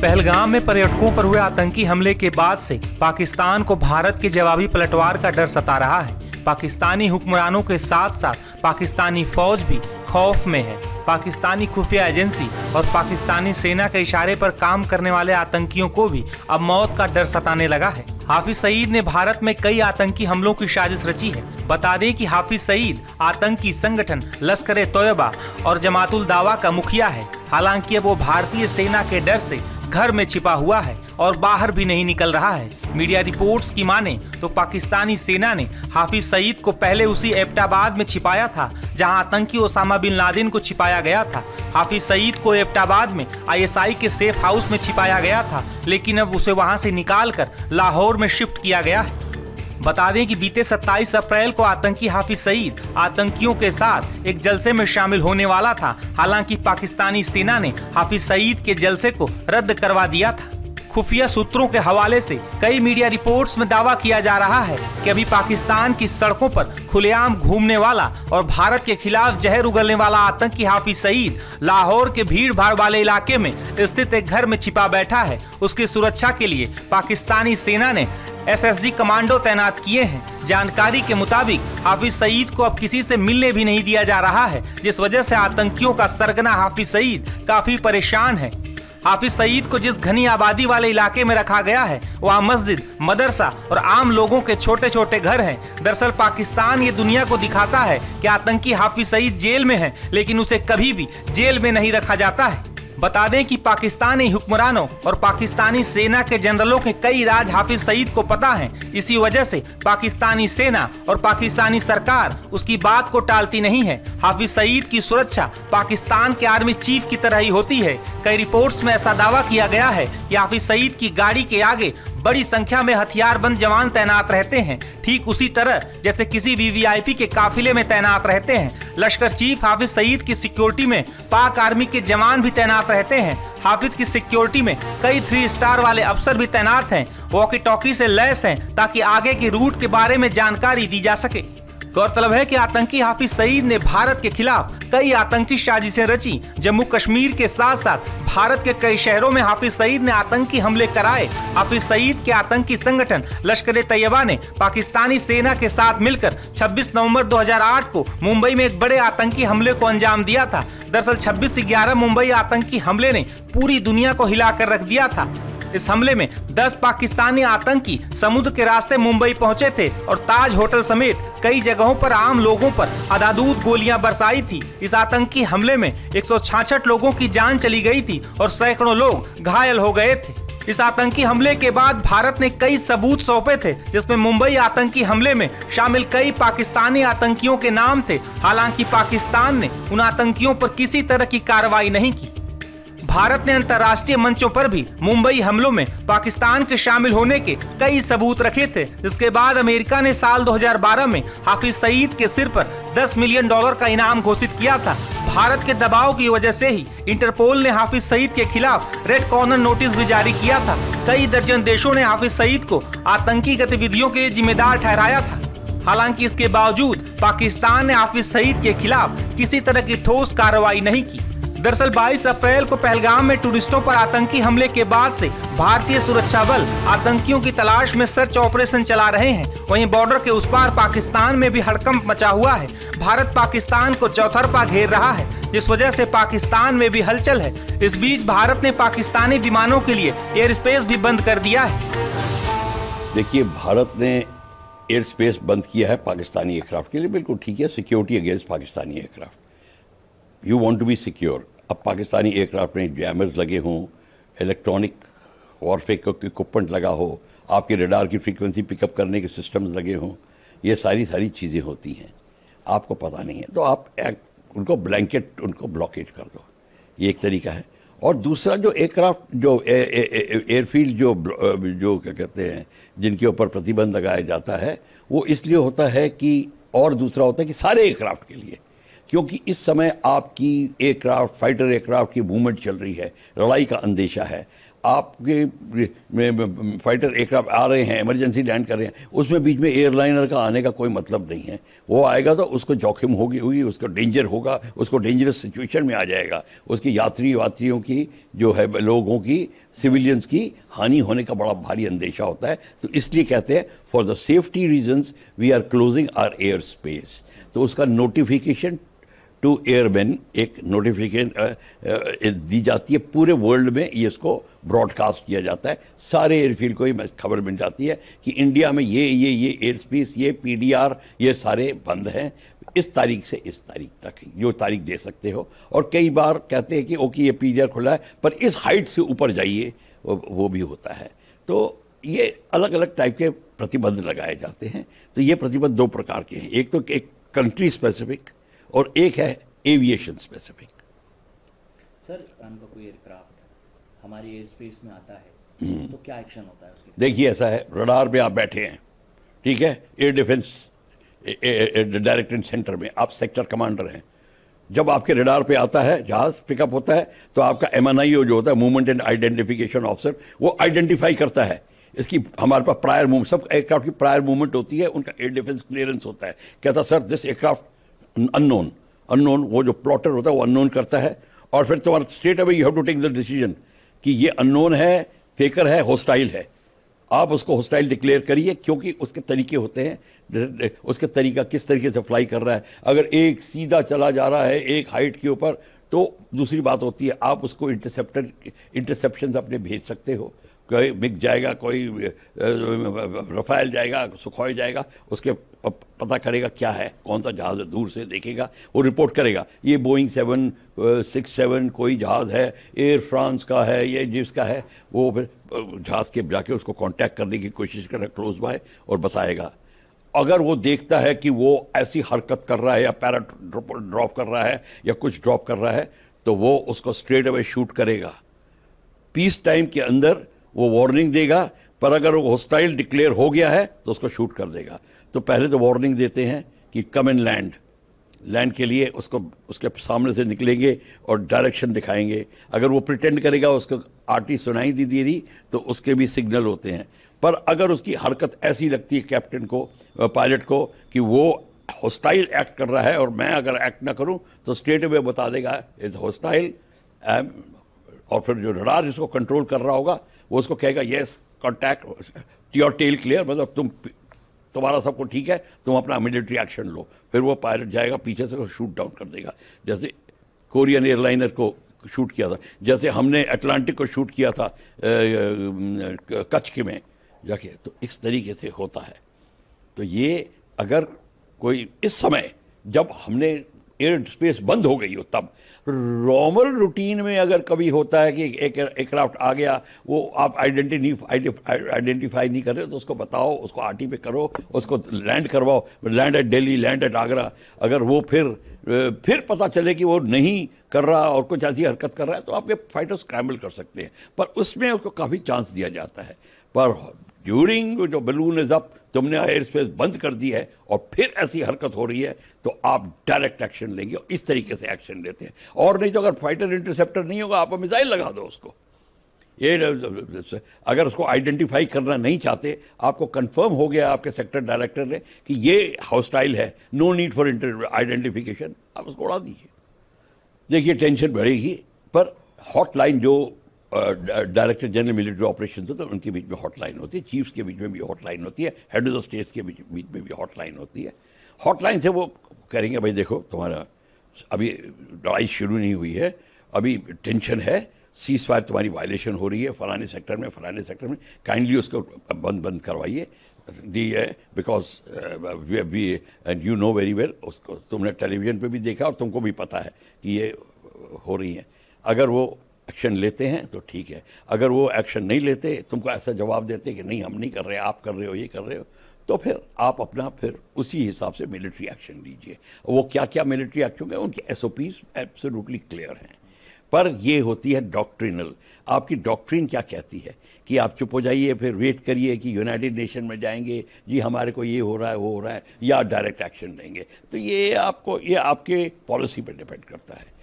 पहलगाम में पर्यटकों पर हुए आतंकी हमले के बाद से पाकिस्तान को भारत के जवाबी पलटवार का डर सता रहा है। पाकिस्तानी हुक्मरानों के साथ साथ पाकिस्तानी फौज भी खौफ में है। पाकिस्तानी खुफिया एजेंसी और पाकिस्तानी सेना के इशारे पर काम करने वाले आतंकियों को भी अब मौत का डर सताने लगा है। हाफिज सईद ने भारत में कई आतंकी हमलों की साजिश रची है। बता दें कि हाफिज सईद आतंकी संगठन लश्कर-ए-तोयबा और जमातुल दावा का मुखिया है। हालांकि अब वो भारतीय सेना के डर से घर में छिपा हुआ है और बाहर भी नहीं निकल रहा है। मीडिया रिपोर्ट्स की माने तो पाकिस्तानी सेना ने हाफिज सईद को पहले उसी एबटाबाद में छिपाया था जहां आतंकी ओसामा बिन लादेन को छिपाया गया था। हाफिज सईद को एबटाबाद में आईएसआई के सेफ हाउस में छिपाया गया था, लेकिन अब उसे वहां से निकालकर लाहौर में शिफ्ट किया गया है। बता दें कि बीते 27 अप्रैल को आतंकी हाफिज सईद आतंकियों के साथ एक जलसे में शामिल होने वाला था। हालांकि पाकिस्तानी सेना ने हाफिज सईद के जलसे को रद्द करवा दिया था। खुफिया सूत्रों के हवाले से कई मीडिया रिपोर्ट्स में दावा किया जा रहा है कि अभी पाकिस्तान की सड़कों पर खुलेआम घूमने वाला और भारत के खिलाफ जहर उगलने वाला आतंकी हाफिज सईद लाहौर के भीड़ भाड़ वाले इलाके में स्थित एक घर में छिपा बैठा है। उसकी सुरक्षा के लिए पाकिस्तानी सेना ने एसएसजी कमांडो तैनात किए हैं। जानकारी के मुताबिक हाफिज सईद को अब किसी से मिलने भी नहीं दिया जा रहा है, जिस वजह से आतंकियों का सरगना हाफिज सईद काफी परेशान है। हाफिज सईद को जिस घनी आबादी वाले इलाके में रखा गया है वहाँ मस्जिद, मदरसा और आम लोगों के छोटे छोटे घर हैं। दरअसल पाकिस्तान ये दुनिया को दिखाता है कि आतंकी हाफिज सईद जेल में है, लेकिन उसे कभी भी जेल में नहीं रखा जाता है। बता दें कि पाकिस्तानी हुक्मरानों और पाकिस्तानी सेना के जनरलों के कई राज हाफिज सईद को पता हैं। इसी वजह से पाकिस्तानी सेना और पाकिस्तानी सरकार उसकी बात को टालती नहीं है। हाफिज सईद की सुरक्षा पाकिस्तान के आर्मी चीफ की तरह ही होती है। कई रिपोर्ट्स में ऐसा दावा किया गया है कि हाफिज सईद की गाड़ी के आगे बड़ी संख्या में हथियारबंद जवान तैनात रहते हैं, ठीक उसी तरह जैसे किसी वीवीआईपी के काफिले में तैनात रहते हैं। लश्कर चीफ हाफिज सईद की सिक्योरिटी में पाक आर्मी के जवान भी तैनात रहते हैं। हाफिज की सिक्योरिटी में कई 3 स्टार वाले अफसर भी तैनात हैं। वॉकी टॉकी से लैस हैं ताकि आगे के रूट के बारे में जानकारी दी जा सके। गौरतलब है कि आतंकी हाफिज सईद ने भारत के खिलाफ कई आतंकी साजिशें रची। जम्मू कश्मीर के साथ साथ भारत के कई शहरों में हाफिज सईद ने आतंकी हमले कराए। हाफिज सईद के आतंकी संगठन लश्कर-ए-तैयबा ने पाकिस्तानी सेना के साथ मिलकर 26 नवंबर 2008 को मुंबई में एक बड़े आतंकी हमले को अंजाम दिया था। दरअसल 26/11 मुंबई आतंकी हमले ने पूरी दुनिया को हिलाकर रख दिया था। इस हमले में 10 पाकिस्तानी आतंकी समुद्र के रास्ते मुंबई पहुंचे थे और ताज होटल समेत कई जगहों पर आम लोगों पर अंधाधुंध गोलियां बरसाई थी। इस आतंकी हमले में 166 लोगों की जान चली गई थी और सैकड़ों लोग घायल हो गए थे। इस आतंकी हमले के बाद भारत ने कई सबूत सौंपे थे, जिसमें मुंबई आतंकी हमले में शामिल कई पाकिस्तानी आतंकियों के नाम थे। हालांकि पाकिस्तान ने उन आतंकियों पर किसी तरह की कार्रवाई नहीं की। भारत ने अंतर्राष्ट्रीय मंचों पर भी मुंबई हमलों में पाकिस्तान के शामिल होने के कई सबूत रखे थे। जिसके बाद अमेरिका ने साल 2012 में हाफिज सईद के सिर पर $10 मिलियन का इनाम घोषित किया था। भारत के दबाव की वजह से ही इंटरपोल ने हाफिज सईद के खिलाफ रेड कॉर्नर नोटिस भी जारी किया था। कई दर्जन देशों ने हाफिज सईद को आतंकी गतिविधियों के जिम्मेदार ठहराया था। हालांकि इसके बावजूद पाकिस्तान ने हाफिज सईद के खिलाफ किसी तरह की ठोस कार्रवाई नहीं की। दरअसल 22 अप्रैल को पहलगाम में टूरिस्टों पर आतंकी हमले के बाद से भारतीय सुरक्षा बल आतंकियों की तलाश में सर्च ऑपरेशन चला रहे हैं। वहीं बॉर्डर के उस पार पाकिस्तान में भी हड़कंप मचा हुआ है। भारत पाकिस्तान को चौतरफा घेर रहा है, जिस वजह से पाकिस्तान में भी हलचल है। इस बीच भारत ने पाकिस्तानी विमानों के लिए एयर स्पेस भी बंद कर दिया है। देखिए, भारत ने एयर स्पेस बंद किया है पाकिस्तानी एयरक्राफ्ट के लिए, बिल्कुल ठीक है। Security against Pakistani aircraft, you want to be secure. अब पाकिस्तानी एयरक्राफ्ट में जैमर्स लगे हों, इलेक्ट्रॉनिक वॉरफेयर इक्विपमेंट लगा हो, आपके रडार की फ्रीक्वेंसी पिकअप करने के सिस्टम्स लगे हों, ये सारी चीज़ें होती हैं, आपको पता नहीं है तो आप उनको ब्लैंकेट, उनको ब्लॉकेट कर दो, ये एक तरीका है। और दूसरा, जो एयरक्राफ्ट, जो एयरफील्ड जो क्या कहते हैं, जिनके ऊपर प्रतिबंध लगाया जाता है, वो इसलिए होता है कि, और दूसरा होता है कि सारे एयरक्राफ्ट के लिए, क्योंकि इस समय आपकी एयरक्राफ्ट, फाइटर एयरक्राफ्ट की मूवमेंट चल रही है, लड़ाई का अंदेशा है, आपके फाइटर एयरक्राफ्ट आ रहे हैं, इमरजेंसी लैंड कर रहे हैं, उसमें बीच में एयरलाइनर का आने का कोई मतलब नहीं है। वो आएगा तो उसको जोखिम होगी, उसको डेंजर होगा, उसको डेंजरस सिचुएशन में आ जाएगा, उसकी यात्रियों की जो है, लोगों की, सिविलियंस की हानि होने का बड़ा भारी अंदेशा होता है। तो इसलिए कहते हैं for the safety reasons we are closing our air space. तो उसका नोटिफिकेशन टू एयरमैन, एक नोटिफिकेशन दी जाती है, पूरे वर्ल्ड में ये इसको ब्रॉडकास्ट किया जाता है, सारे एयरफील्ड को ही खबर मिल जाती है कि इंडिया में ये एयर स्पेस, ये PDR, ये सारे बंद हैं इस तारीख से इस तारीख तक, जो तारीख दे सकते हो। और कई बार कहते हैं कि ओके ये PDR खुला है पर इस हाइट से ऊपर जाइए, वो भी होता है। तो ये अलग अलग टाइप के प्रतिबंध लगाए जाते हैं। तो ये प्रतिबंध दो प्रकार के हैं, एक तो एक कंट्री स्पेसिफिक और एक है एविएशन स्पेसिफिक। सर, उनका कोई एयरक्राफ्ट हमारी एयर स्पेस में आता है तो क्या एक्शन होता है उसके? देखिए ऐसा है, रडार पे आप बैठे हैं, ठीक है, एयर डिफेंस डायरेक्टेड सेंटर में आप सेक्टर कमांडर हैं। जब आपके रडार पे आता है, जहाज पिकअप होता है, तो आपका MNIO जो होता है, मूवमेंट एंड आइडेंटिफिकेशन ऑफिसर, वो आइडेंटिफाई करता है इसकी, हमारे पास प्रायर मूवमेंट, सब एयरक्राफ्ट की प्रायर मूवमेंट होती है, उनका एयर डिफेंस क्लियरेंस होता है। कहता सर दिस एयरक्राफ्ट अननोन, वो जो प्लॉटर होता है वो अननोन करता है, और फिर तुम्हारा straight away you have to take the decision कि ये अननोन है, फेकर है, हॉस्टाइल है। आप उसको हॉस्टाइल डिक्लेयर करिए, क्योंकि उसके तरीके होते हैं, उसके तरीका किस तरीके से फ्लाई कर रहा है। अगर एक सीधा चला जा रहा है एक हाइट के ऊपर, तो दूसरी बात होती है, आप उसको इंटरसेप्शन अपने भेज सकते हो। कोई मिग जाएगा, कोई रफाइल जाएगा, सुखोई जाएगा, उसके पता करेगा क्या है, कौन सा जहाज है, दूर से देखेगा, वो रिपोर्ट करेगा ये बोइंग 767 कोई जहाज है, एयर फ्रांस का है, ये जिसका है, वो फिर जहाज के जाके उसको कांटेक्ट करने की कोशिश करे क्लोज बाय, और बताएगा। अगर वो देखता है कि वो ऐसी हरकत कर रहा है, या पैरा ड्रॉप कर रहा है, या कुछ ड्रॉप कर रहा है, तो वो उसको स्ट्रेट अवे शूट करेगा। पीस टाइम के अंदर वो वार्निंग देगा, पर अगर वो हॉस्टाइल डिक्लेयर हो गया है तो उसको शूट कर देगा। तो पहले तो वार्निंग देते हैं कि कम एंड लैंड के लिए उसको उसके सामने से निकलेंगे और डायरेक्शन दिखाएंगे। अगर वो प्रिटेंड करेगा उसको RT सुनाई दे रही, तो उसके भी सिग्नल होते हैं। पर अगर उसकी हरकत ऐसी लगती है कैप्टन को, पायलट को, कि वो हॉस्टाइल एक्ट कर रहा है, और मैं अगर एक्ट ना करूं तो स्ट्रेट अवे बता देगा इज हॉस्टाइल, और फिर जो रडार जिसको कंट्रोल कर रहा होगा वो उसको कहेगा yes contact your tail clear, मतलब तुम्हारा सबको ठीक है, तुम अपना मिलिट्री एक्शन लो। फिर वो पायलट जाएगा पीछे से शूट डाउन कर देगा, जैसे कोरियन एयरलाइनर को शूट किया था, जैसे हमने अटलांटिक को शूट किया था कच्छ के में जाके। तो इस तरीके से होता है। तो ये अगर कोई इस समय जब हमने एयर स्पेस बंद हो गई हो, तब नॉर्मल रूटीन में अगर कभी होता है कि एक एयरक्राफ्ट आ गया, वो आप आइडेंटिफाई नहीं कर रहे, तो उसको बताओ, उसको RT पे करो, उसको लैंड करवाओ, land at Delhi, land at Agra. अगर वो फिर पता चले कि वो नहीं कर रहा और कुछ ऐसी हरकत कर रहा है, तो आपके फाइटर स्क्रैम्बल कर सकते हैं, पर उसमें उसको काफ़ी चांस दिया जाता है। पर ड्यूरिंग जो बलून इज अप, तुमने एयर स्पेस बंद कर दी है और फिर ऐसी हरकत हो रही है, तो आप डायरेक्ट एक्शन लेंगे, और इस तरीके से एक्शन लेते हैं। और नहीं तो अगर फाइटर इंटरसेप्टर नहीं होगा, आप मिसाइल लगा दो उसको। ये अगर उसको आइडेंटिफाई करना नहीं चाहते, आपको कंफर्म हो गया आपके सेक्टर डायरेक्टर ने कि ये हॉस्टाइल है, नो नीड फॉर आइडेंटिफिकेशन, आप उसको उड़ा दीजिए। देखिए टेंशन बढ़ेगी, पर हॉटलाइन जो डायरेक्टर जनरल मिलिट्री ऑपरेशन होते हैं उनके बीच में हॉटलाइन होती है, चीफ्स के बीच में भी हॉटलाइन होती है, हेड ऑफ द स्टेट्स के बीच में भी हॉटलाइन होती है। हॉटलाइन से वो करेंगे भाई देखो तुम्हारा अभी लड़ाई शुरू नहीं हुई है, अभी टेंशन है, सीज फायर तुम्हारी वायलेशन हो रही है फलाने सेक्टर में, काइंडली उसको बंद करवाइए दी है, because and you know very well, उसको तुमने टेलीविजन पे भी देखा और तुमको भी पता है कि ये हो रही है। अगर वो एक्शन लेते हैं तो ठीक है, अगर वो एक्शन नहीं लेते, तुमको ऐसा जवाब देते कि नहीं हम नहीं कर रहे, आप कर रहे हो, ये कर रहे हो, तो फिर आप अपना फिर उसी हिसाब से मिलिट्री एक्शन लीजिए। वो क्या क्या मिलिट्री एक्शन है, उनकी SOPs एब्सोल्युटली क्लियर हैं। पर ये होती है डॉक्ट्रिनल, आपकी डॉक्ट्रिन क्या कहती है कि आप चुप हो जाइए, फिर वेट करिए कि यूनाइटेड नेशन में जाएंगे, जी हमारे को ये हो रहा है, वो हो रहा है, या डायरेक्ट एक्शन लेंगे। तो ये आपके पॉलिसी पर डिपेंड करता है।